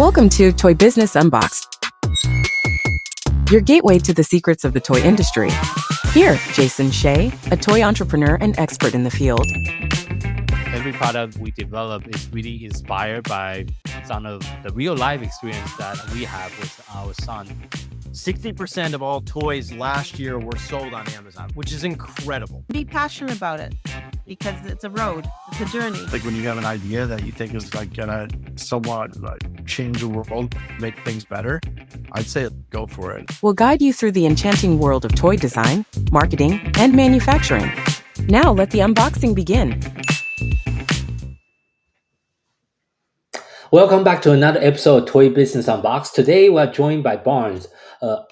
Welcome to Toy Business Unboxed, your gateway to the secrets of the toy industry. Here, Jason Shea, a toy entrepreneur and expert in the field. Every product we develop is really inspired by some of the real life experience that we have with our son. 60% of all toys last year were sold on Amazon, which is incredible. Be passionate about it because it's a road, it's a journey. Like when you have an idea that you think is like gonna somewhat like change the world, make things better, I'd say go for it. We'll guide you through the enchanting world of toy design, marketing, and manufacturing. Now let the unboxing begin. Welcome back to another episode of Toy Business Unboxed. Today we are joined by Barnes,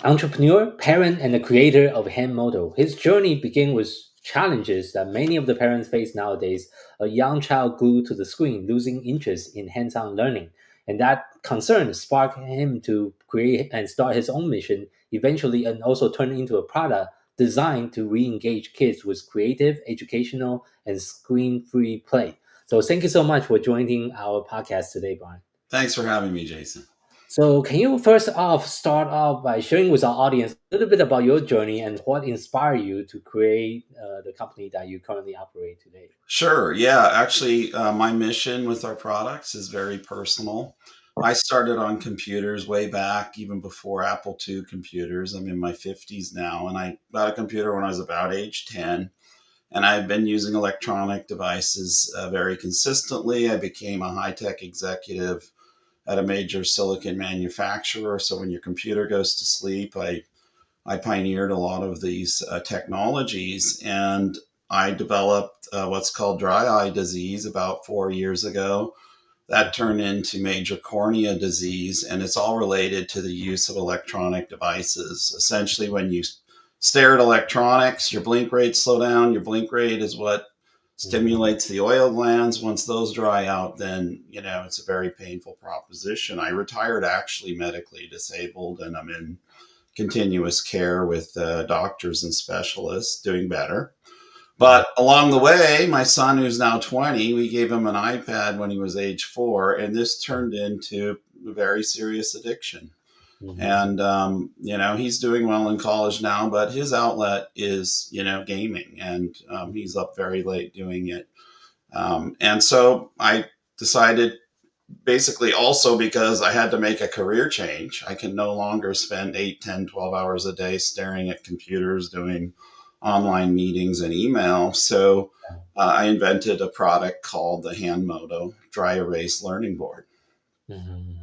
entrepreneur, parent, and the creator of HandMoto. His journey began with challenges that many of the parents face nowadays, a young child glued to the screen, losing interest in hands-on learning. And that concern sparked him to create and start his own mission, eventually, and also turn into a product designed to re-engage kids with creative, educational, and screen-free play. So thank you so much for joining our podcast today, Brian. Thanks for having me, Jason. So can you first off start off by sharing with our audience a little bit about your journey and what inspired you to create the company that you currently operate today? Sure. Yeah. Actually, my mission with our products is very personal. I started on computers way back, even before Apple II computers. I'm in my 50s now, and I got a computer when I was about age 10. And I've been using electronic devices very consistently. I became a high-tech executive at a major silicon manufacturer. So when your computer goes to sleep, I pioneered a lot of these technologies. And I developed what's called dry eye disease about 4 years ago. That turned into major cornea disease. And it's all related to the use of electronic devices. Essentially, when you stare at electronics, your blink rates slow down. Your blink rate is what stimulates the oil glands. Once those dry out, then, it's a very painful proposition. I retired actually medically disabled, and I'm in continuous care with doctors and specialists, doing better. But along the way, my son, who's now 20, we gave him an iPad when he was age 4, and this turned into a very serious addiction. Mm-hmm. And, he's doing well in college now, but his outlet is, gaming, and he's up very late doing it. And so I decided, basically also because I had to make a career change. I can no longer spend 8, 10, 12 hours a day staring at computers, doing online meetings and email. So I invented a product called the HandMoto Dry Erase Learning Board. Mm-hmm.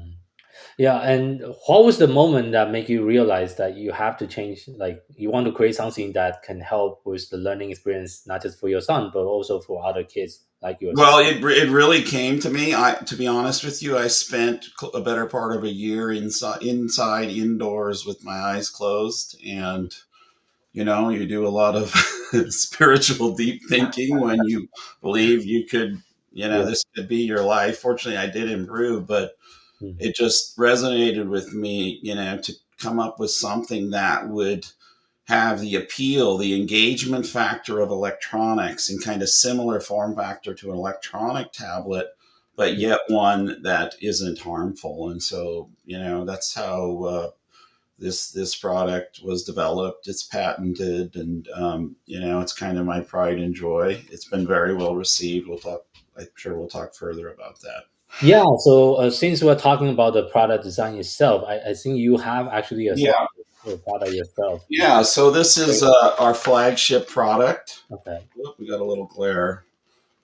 Yeah, and what was the moment that made you realize that you have to change, like you want to create something that can help with the learning experience, not just for your son, but also for other kids like yours? Well, it really came to me. To be honest with you, I spent a better part of a year indoors with my eyes closed. And, you do a lot of spiritual deep thinking when you believe you could, this could be your life. Fortunately, I did improve, but it just resonated with me, to come up with something that would have the appeal, the engagement factor of electronics in kind of similar form factor to an electronic tablet, but yet one that isn't harmful. And so, that's how this product was developed. It's patented, and, it's kind of my pride and joy. It's been very well received. I'm sure we'll talk further about that. Yeah, so since we're talking about the product design itself, I think you have actually a product yourself. Yeah, so this is our flagship product. Okay. Oop, we got a little glare.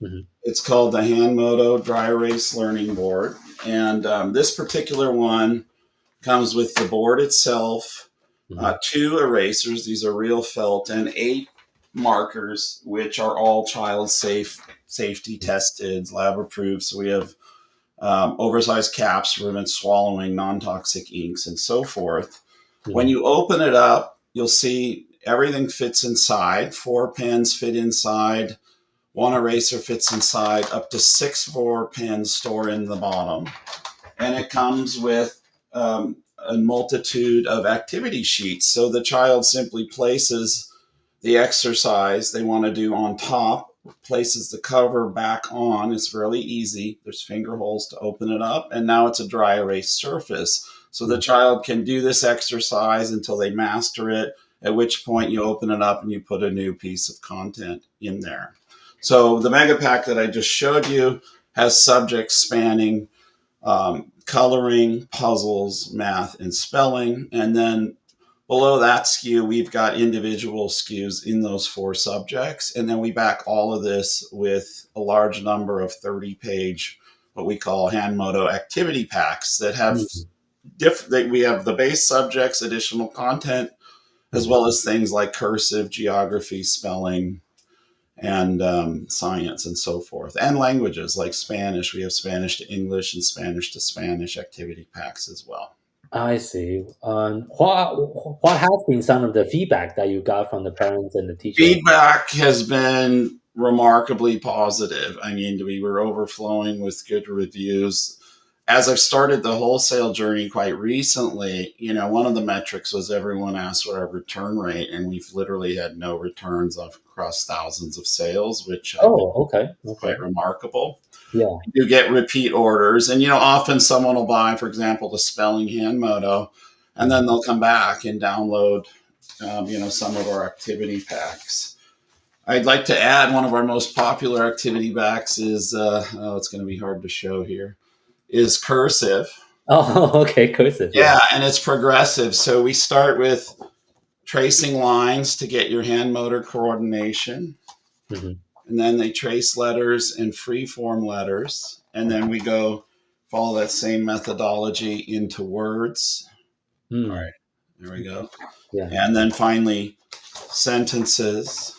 Mm-hmm. It's called the HandMoto Dry Erase Learning Board. And this particular one comes with the board itself, 2 erasers. These are real felt, and 8 markers, which are all child safety tested, lab approved. So we have oversized caps to prevent swallowing, non-toxic inks, and so forth. Mm-hmm. When you open it up, you'll see everything fits inside. 4 pens fit inside. 1 eraser fits inside. Up to 6 4 pens store in the bottom. And it comes with a multitude of activity sheets. So the child simply places the exercise they want to do on top places the cover back on. It's really easy. There's finger holes to open it up. And now it's a dry erase surface. So the child can do this exercise until they master it, at which point you open it up and you put a new piece of content in there. So the mega pack that I just showed you has subjects spanning coloring, puzzles, math, and spelling. And then below that SKU, we've got individual SKUs in those 4 subjects. And then we back all of this with a large number of 30-page, what we call HandMoto activity packs that have we have the base subjects, additional content, as well as things like cursive, geography, spelling, and science and so forth, and languages like Spanish. We have Spanish to English and Spanish to Spanish activity packs as well. I see. What has been some of the feedback that you got from the parents and the teachers? Feedback has been remarkably positive. I mean, we were overflowing with good reviews. As I've started the wholesale journey quite recently, one of the metrics was everyone asked what our return rate, and we've literally had no returns across thousands of sales, which okay. is quite remarkable. Yeah. You get repeat orders, and often someone will buy, for example, the spelling HandMoto, and then they'll come back and download, some of our activity packs. I'd like to add one of our most popular activity packs is, it's going to be hard to show here, is cursive. Oh, okay, cursive. Yeah, and it's progressive. So we start with tracing lines to get your hand motor coordination. Mm-hmm. And then they trace letters and free form letters. And then we follow that same methodology into words. All right, there we go. Yeah. And then finally, sentences.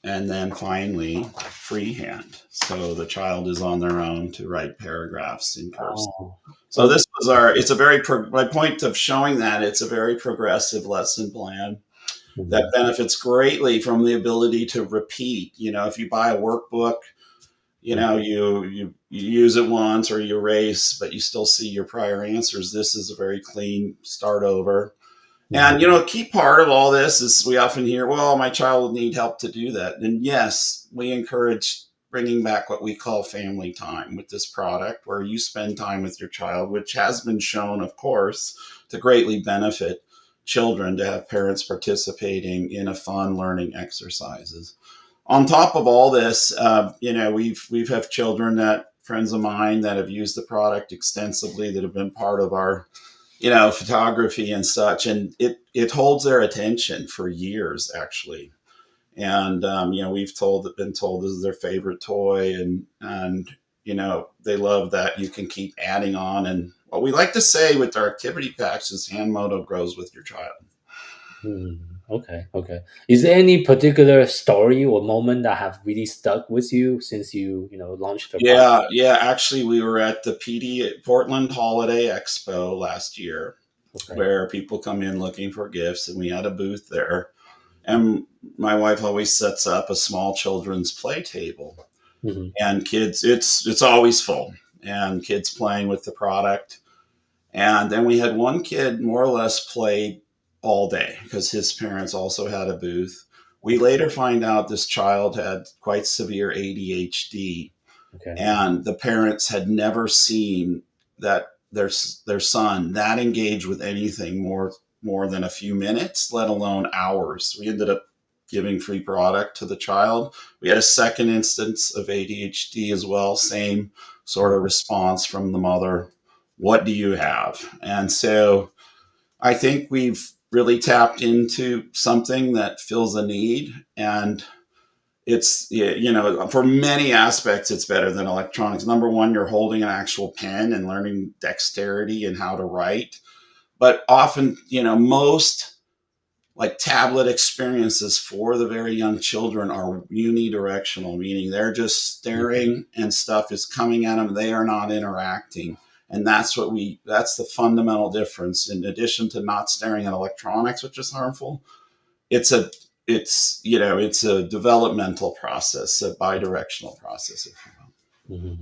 And then finally, freehand. So the child is on their own to write paragraphs in cursive. Oh. So this was my point of showing that it's a very progressive lesson plan that benefits greatly from the ability to repeat. If you buy a workbook, you use it once or you erase, but you still see your prior answers. This is a very clean start over. And, a key part of all this is we often hear, well, my child will need help to do that. And yes, we encourage bringing back what we call family time with this product, where you spend time with your child, which has been shown, of course, to greatly benefit children to have parents participating in a fun learning exercises. On top of all this, we've have children friends of mine that have used the product extensively, that have been part of our photography and such, and it holds their attention for years, actually. And we've been told this is their favorite toy, and they love that you can keep adding on. And what we like to say with our activity packs is HandMoto grows with your child. Okay. Is there any particular story or moment that have really stuck with you since you launched the product? Yeah. Actually, we were at the Portland Holiday Expo last year, where people come in looking for gifts, and we had a booth there. And my wife always sets up a small children's play table, and kids, it's always full, and kids playing with the product. And then we had one kid more or less played all day because his parents also had a booth. We later find out this child had quite severe ADHD, and the parents had never seen that their son that engaged with anything more than a few minutes, let alone hours. We ended up giving free product to the child. We had a second instance of ADHD as well, same sort of response from the mother. What do you have? And so I think we've really tapped into something that fills a need, and it's, for many aspects, it's better than electronics. Number one, you're holding an actual pen and learning dexterity and how to write. But often, most like tablet experiences for the very young children are unidirectional, meaning they're just staring and stuff is coming at them. They are not interacting. And that's the fundamental difference. In addition to not staring at electronics, which is harmful, it's a developmental process, a bidirectional process, if you will.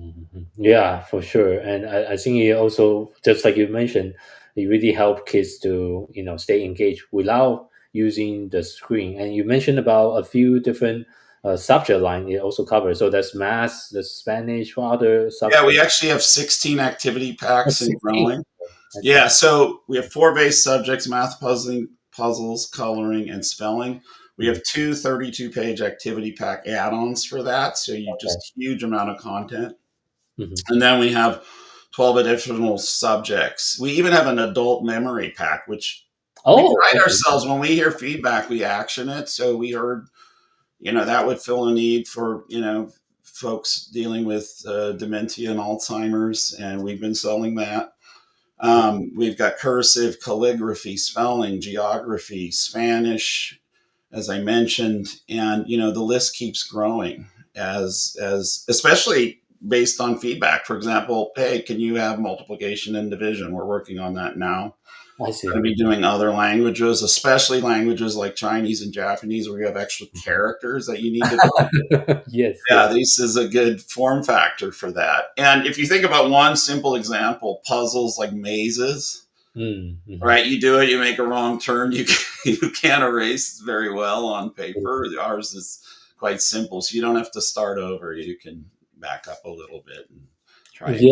Yeah, for sure. And I think it also, just like you mentioned, it really help kids to stay engaged without using the screen. And you mentioned about a few different subject line it also covers. So there's math, there's Spanish, what other Yeah, we subjects? actually have 16 activity packs and 16. growing. That's Yeah, so we have four base subjects: math, puzzles, coloring, and spelling. We have two 32-page activity pack add-ons for that, so you okay. just huge amount of content. Mhm. And then we have 12 additional subjects. We even have an adult memory pack, which we Oh, pride okay. ourselves when we hear feedback, we action it. So we heard, that would fill a need for, folks dealing with dementia and Alzheimer's, and we've been selling that. We've got cursive, calligraphy, spelling, geography, Spanish, as I mentioned, and the list keeps growing as especially based on feedback. For example, hey, can you have multiplication and division? We're working on that now. I We're see. going to be doing other languages, especially languages like Chinese and Japanese, where you have extra characters that you need to develop. Yes, Yeah, yes. this is a good form factor for that. And if you think about one simple example, puzzles like mazes, Mhm. right? You do it, you make a wrong turn, you can't erase very well on paper. Ours is quite simple, so you don't have to start over. You can back up a little bit and try again.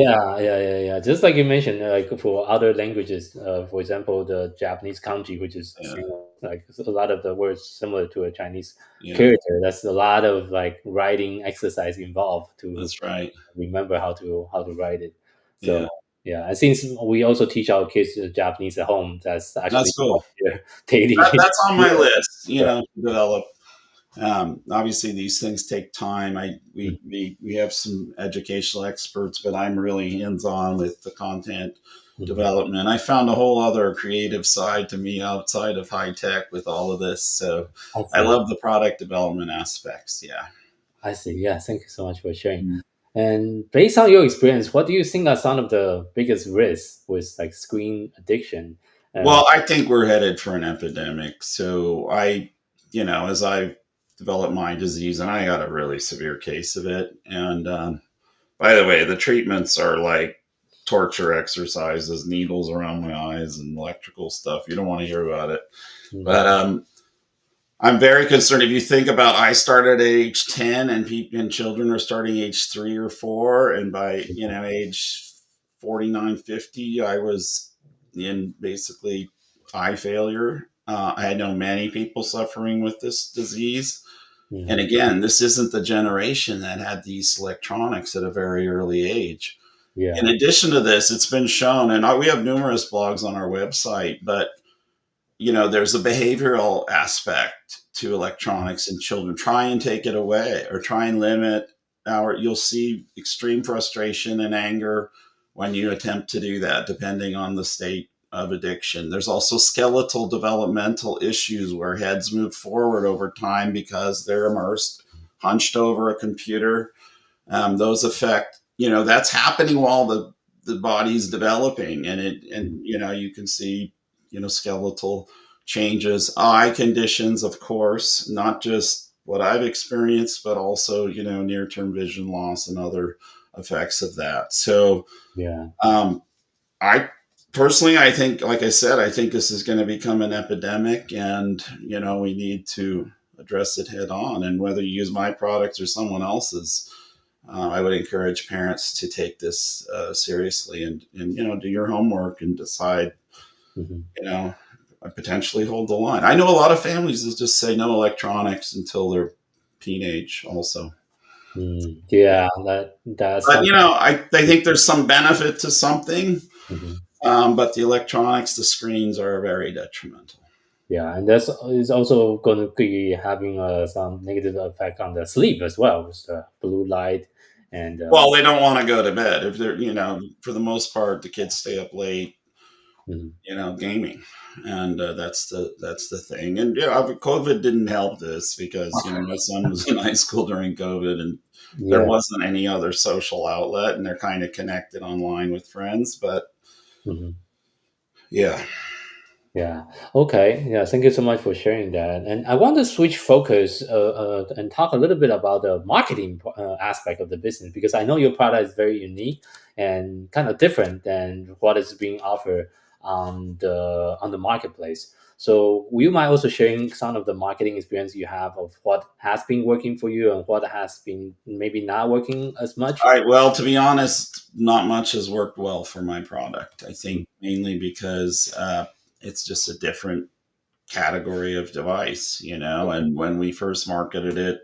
Yeah. Just like you mentioned, like for other languages, for example, the Japanese kanji, which is Yeah, like a lot of the words similar to a Chinese yeah, character. That's a lot of like writing exercise involved to that's right. remember how to write it. So Yeah, yeah, and since we also teach our kids Japanese at home, that's actually that's cool. their daily. That's on my list. Yeah. To develop. Obviously, these things take time. Mm, We have some educational experts, but I'm really hands on with the content mhm. development. I found a whole other creative side to me outside of high tech with all of this. So I I see. love the product development aspects. Yeah. I see. Yeah, thank you so much for sharing. Mm. And based on your experience, what do you think are some of the biggest risks with like screen addiction? Uh, Well, I think we're headed for an epidemic. So as I developed my disease, and I got a really severe case of it. And by the way, the treatments are like torture exercises, needles around my eyes, and electrical stuff. You don't want to hear about it. mhm, But I'm very concerned. If you think about, I started at age 10, and children are starting age 3 or 4, and by age 49, 50, I was in basically eye failure. I had known many people suffering with this disease. And mhm. again, this isn't the generation that had these electronics at a very early age. In Yeah. addition to this, it's been shown, and we have numerous blogs on our website, but there's a behavioral aspect to electronics in children. Try and take it away, or try and limit you'll see extreme frustration and anger when you attempt to do that, depending on the state of addiction. There's also skeletal developmental issues where heads move forward over time because they're immersed, hunched over a computer. Those affect, that's happening while the body's developing, you can see, skeletal changes, eye conditions, of course, not just what I've experienced, but also, near-term vision loss and other effects of that. So, Yeah. um, I personally, I think, like I said, I think this is going to become an epidemic, and we need to address it head on. And whether you use my products or someone else's, I would encourage parents to take this seriously, and do your homework and decide, Mhm. you know potentially hold the line. I know a lot of families that just say no electronics until they're teenage also. Yeah, that's But something. I think there's some benefit to something, Mhm. but the electronics, the screens are very detrimental. Yeah, and that's is also going to be having some negative effect on the sleep as well, with the blue light and Well, they don't want to go to bed if they're, for the most part, the kids stay up late, mhm. gaming, and that's the thing. And COVID didn't help this because my son was in high school during COVID, and there Yeah. wasn't any other social outlet, and they're kind of connected online with friends. But Mhm. yeah, Yeah. Okay. Yeah. Thank you so much for sharing that. And I want to switch focus and talk a little bit about the marketing aspect of the business, because I know your product is very unique and kind of different than what is being offered on the marketplace. So will you mind also sharing some of the marketing experience you have of what has been working for you and what has been maybe not working as much? All right. Well, to be honest, not much has worked well for my product. I think mainly because it's just a different category of device, and when we first marketed it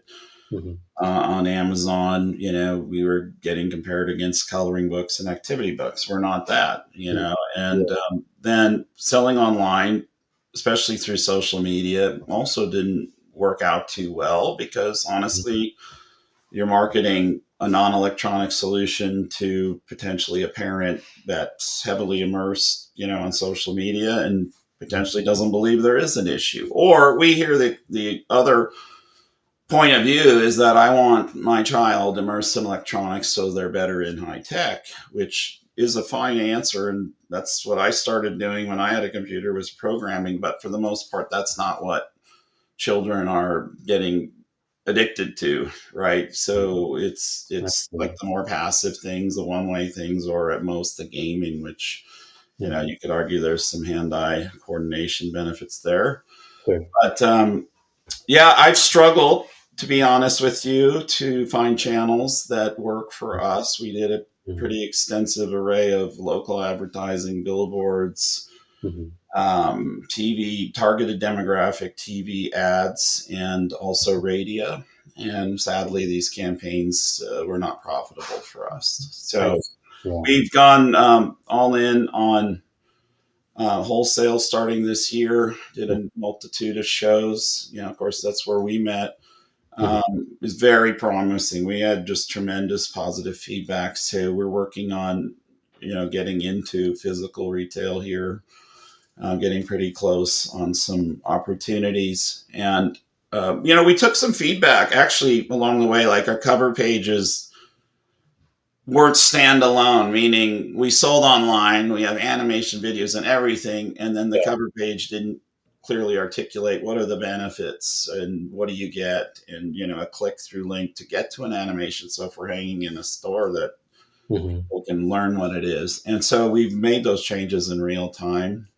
Mhm. on Amazon, we were getting compared against coloring books and activity books. We're not that, and then selling online, especially through social media, also didn't work out too well because honestly, you're marketing a non-electronic solution to potentially a parent that's heavily immersed, on social media and potentially doesn't believe there is an issue. Or we hear the other point of view is that I want my child immersed in electronics so they're better in high tech, which is a fine answer. And that's what I started doing when I had a computer, was programming. But for the most part, that's not what children are getting addicted to, right? So it's like the more passive things, the one-way things, or at most the gaming, which you could argue there's some hand-eye coordination benefits there. Sure. But yeah, I've struggled, to be honest with you, to find channels that work for us. We did a Mhm. pretty extensive array of local advertising, billboards, Mhm. TV, targeted demographic TV ads, and also radio. And sadly, these campaigns were not profitable for us. I So see. Yeah. we've gone all in on wholesale starting this year. Did a multitude of shows. Of course, that's where we met. Mhm. It was very promising. We had just tremendous positive feedback. So we're working on, getting into physical retail here, getting pretty close on some opportunities. And, we took some feedback actually along the way, like our cover pages weren't standalone, meaning we sold online, we have animation videos and everything. And then the cover page didn't clearly articulate what are the benefits and what do you get, and, a click through link to get to an animation. So if we're hanging in a store, that Mhm. people can learn what it is. And so we've made those changes in real time.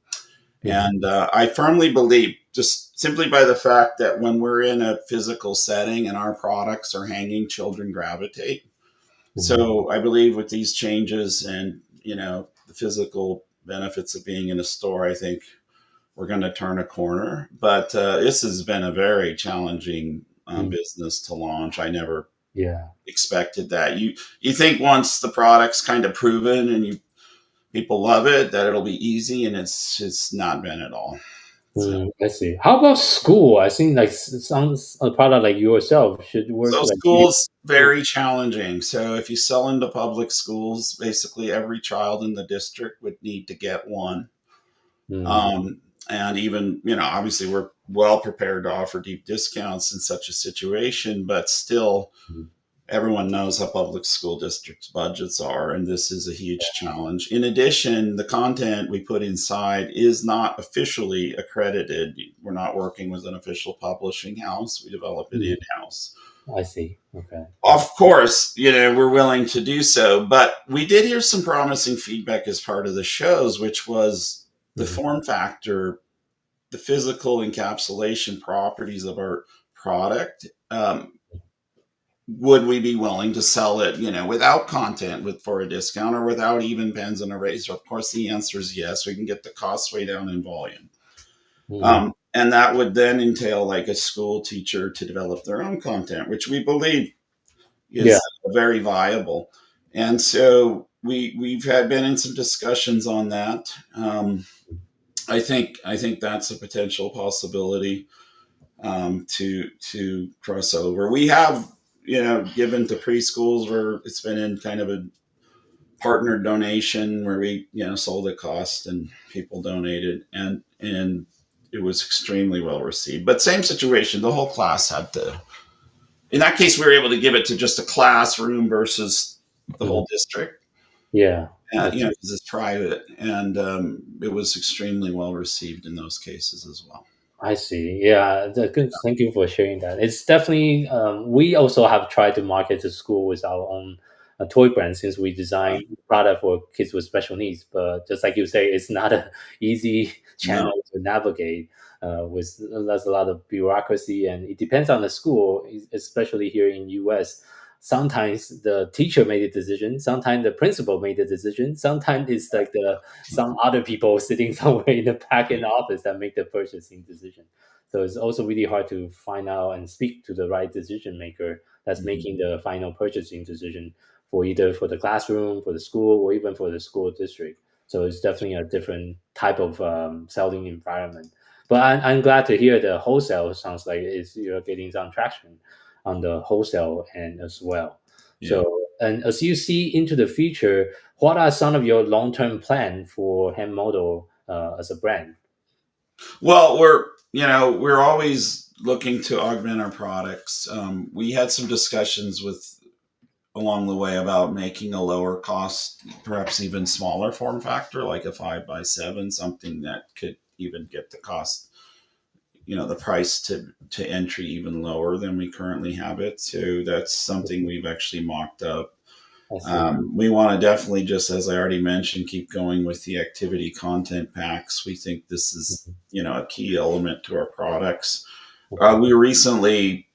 Mhm. And I firmly believe, just simply by the fact that when we're in a physical setting and our products are hanging, children gravitate. Mhm. So I believe with these changes and, the physical benefits of being in a store, I think we're going to turn a corner. But this has been a very challenging Mhm. business to launch. I never Yeah. expected that. You think once the product's kind of proven and people love it, that it'll be easy, and it's not been at all. So, I see. How about school? I think like sounds a product like yourself should work so like you. school's very challenging. So if you sell into public schools, basically every child in the district would need to get one. Mm. Um, and even, obviously we're well prepared to offer deep discounts in such a situation, but still Mhm. everyone knows how public school districts' budgets are, and this is a huge challenge. In addition, the content we put inside is not officially accredited. We're not working with an official publishing house. We develop it Mhm. in house. I see. Okay. Of course, we're willing to do so, but we did hear some promising feedback as part of the shows, which was the Mhm. form factor, the physical encapsulation properties of our product. Would we be willing to sell it, without content, for a discount, or without even pens and eraser? Of course, the answer is yes. We can get the costs way down in volume. Mhm. And that would then entail like a school teacher to develop their own content, which we believe Yeah. is very viable. And so we've had been in some discussions on that. I think that's a potential possibility to cross over. We have, given to preschools where it's been in kind of a partner donation where we, sold at cost and people donated, and it was extremely well received. But same situation, the whole class had to. In that case, we were able to give it to just a classroom versus the Mhm. whole district. Yeah. I see. Because it's private, and it was extremely well received in those cases as well. I see. Yeah, good. Thank you for sharing that. It's definitely we also have tried to market to school with our own toy brand since we design product for kids with special needs. But just like you say, it's not a easy channel No. to navigate. There's a lot of bureaucracy, and it depends on the school, especially here in US. Sometimes the teacher made a decision, sometimes the principal made a decision, sometimes it's like some other people sitting somewhere in the back in the office that make the purchasing decision. So it's also really hard to find out and speak to the right decision maker that's making the final purchasing decision for either for the classroom, for the school, or even for the school district. So it's definitely a different type of selling environment. But I'm glad to hear the wholesale sounds like you're getting some traction on the wholesale end as well. Yeah. So, and as you see into the future, what are some of your long-term plan for HandMoto as a brand? Well, we're always looking to augment our products. We had some discussions along the way about making a lower cost, perhaps even smaller form factor, like a 5x7, something that could even get the cost, the price to entry even lower than we currently have it. So that's something we've actually mocked up. I see. We want to definitely, just as I already mentioned, keep going with the activity content packs. We think this is, a key element to our products. We were recently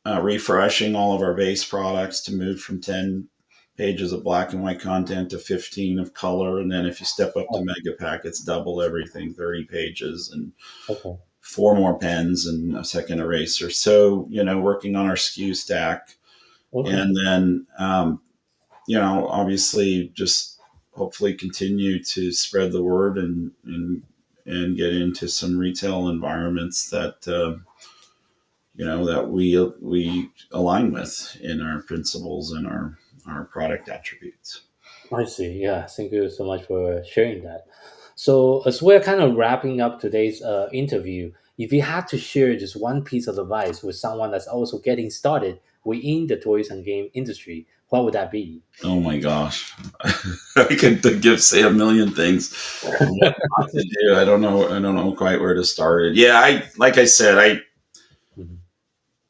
refreshing all of our base products to move from 10 pages of black and white content to 15 of color. And then if you step up to Mega Pack, it's double everything, 30 pages and Okay. 4 more pens and a second eraser. So, working on our SKU stack. Okay. And then, obviously just hopefully continue to spread the word and get into some retail environments that, that we align with in our principles and our product attributes. I see. Yeah. Thank you so much for sharing that. So, as we're kind of wrapping up today's interview, if you had to share just one piece of advice with someone that's also getting started within the toys and game industry, what would that be? Oh my gosh. I could say a million things. What not to do. I don't know quite where to start it. Yeah, like I said, Mhm.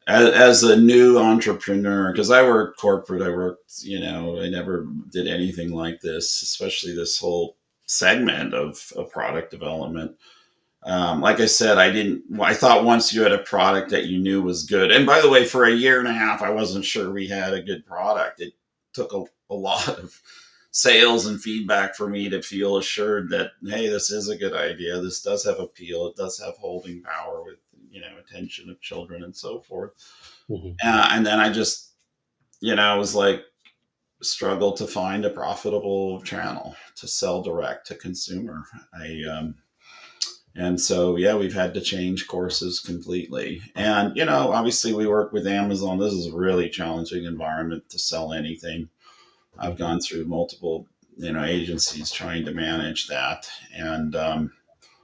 as a new entrepreneur, because I worked corporate, I never did anything like this, especially this whole segment of product development. Like I said, I thought once you had a product that you knew was good. And by the way, for a year and a half, I wasn't sure we had a good product. It took a lot of sales and feedback for me to feel assured that, hey, this is a good idea. This does have appeal. It does have holding power with, attention of children and so forth. Mhm. And then I just, was like, struggled to find a profitable channel to sell direct to consumer. And so, yeah, we've had to change courses completely. And, obviously we work with Amazon. This is a really challenging environment to sell anything. I've gone through multiple, agencies trying to manage that. And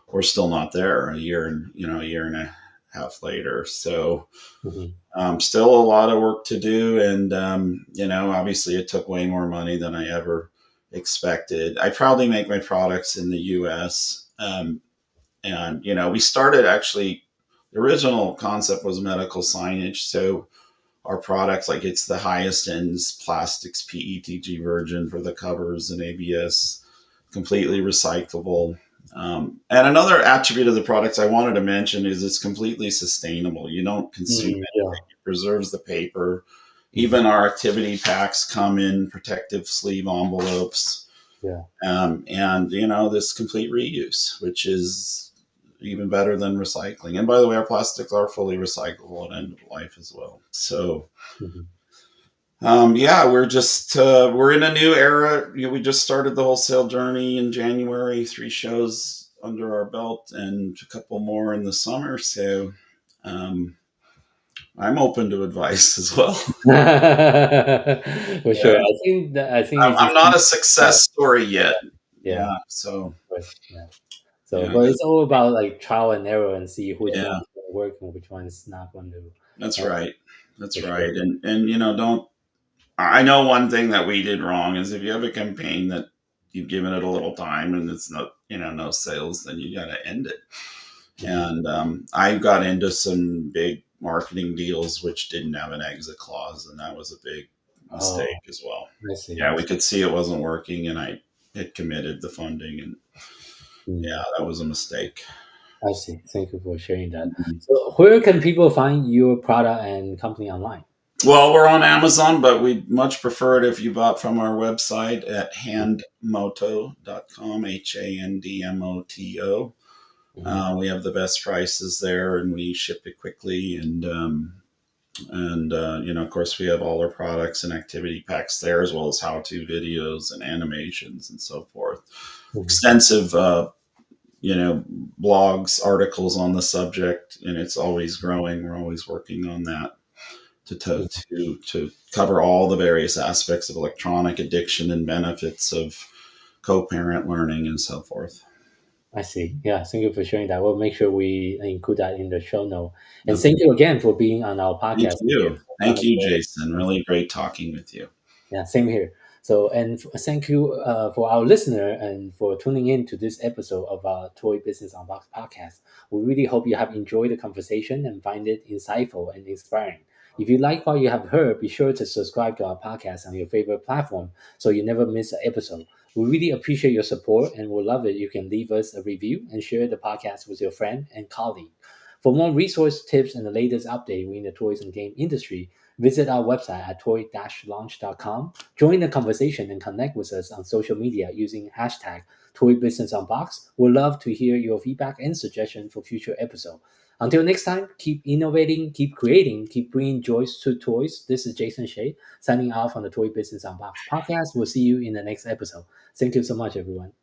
we're still not there a year and a half later. So Mhm. still a lot of work to do. And, obviously it took way more money than I ever expected. I proudly make my products in the US. And, we started actually, the original concept was medical signage. So our products, like it's the highest end plastics PETG virgin for the covers and ABS, completely recyclable. And another attribute of the products I wanted to mention is it's completely sustainable. You don't consume Mhm. Yeah. anything. It preserves the paper. Even our activity packs come in protective sleeve envelopes. Yeah. And, this complete reuse, which is even better than recycling. And by the way, our plastics are fully recyclable at end of life as well. So, Mhm. yeah, we're in a new era. We just started the wholesale journey in January, 3 shows under our belt and a couple more in the summer. So, I'm open to advice as well. For sure. Yeah. I think you I'm just not keep a success story yet. yeah, Yeah. So, of course. Yeah. So, yeah, but it's all about like trial and error and see which yeah, one's going to work and which one's not going to. that's Uh, right. That's for right. sure. And, don't, I know one thing that we did wrong is if you have a campaign that you've given it a little time and it's not, no sales, then you got to end it. And I got into some big marketing deals which didn't have an exit clause, and that was a big mistake as well. I see. Yeah, we could see it wasn't working, and I had committed the funding, and yeah, that was a mistake. I see. Thank you for sharing that. Mhm. So, where can people find your product and company online? Well, we're on Amazon, but we'd much prefer it if you bought from our website at handmoto.com, HANDMOTO. We have the best prices there, and we ship it quickly. Of course, we have all our products and activity packs there, as well as how-to videos and animations and so forth. Extensive, blogs, articles on the subject, and it's always growing. We're always working on that to cover all the various aspects of electronic addiction and benefits of co-parent learning and so forth. I see. Yeah, thank you for sharing that. We'll make sure we include that in the show note. And Okay. thank you again for being on our podcast. Thank you, Jason. Really great talking with you. Yeah, same here. So, and thank you for our listener and for tuning in to this episode of our Toy Business Unboxed podcast. We really hope you have enjoyed the conversation and find it insightful and inspiring. If you like what you have heard, be sure to subscribe to our podcast on your favorite platform so you never miss an episode. We really appreciate your support and would love it you can leave us a review and share the podcast with your friend and colleague. For more resource tips and the latest update in the toys and game industry, visit our website at toy-launch.com. Join the conversation and connect with us on social media using hashtag ToyBusinessUnboxed. We'd love to hear your feedback and suggestions for future episodes. Until next time, keep innovating, keep creating, keep bringing joy to toys. This is Jason Shea signing off on the Toy Business Unboxed podcast. We'll see you in the next episode. Thank you so much, everyone.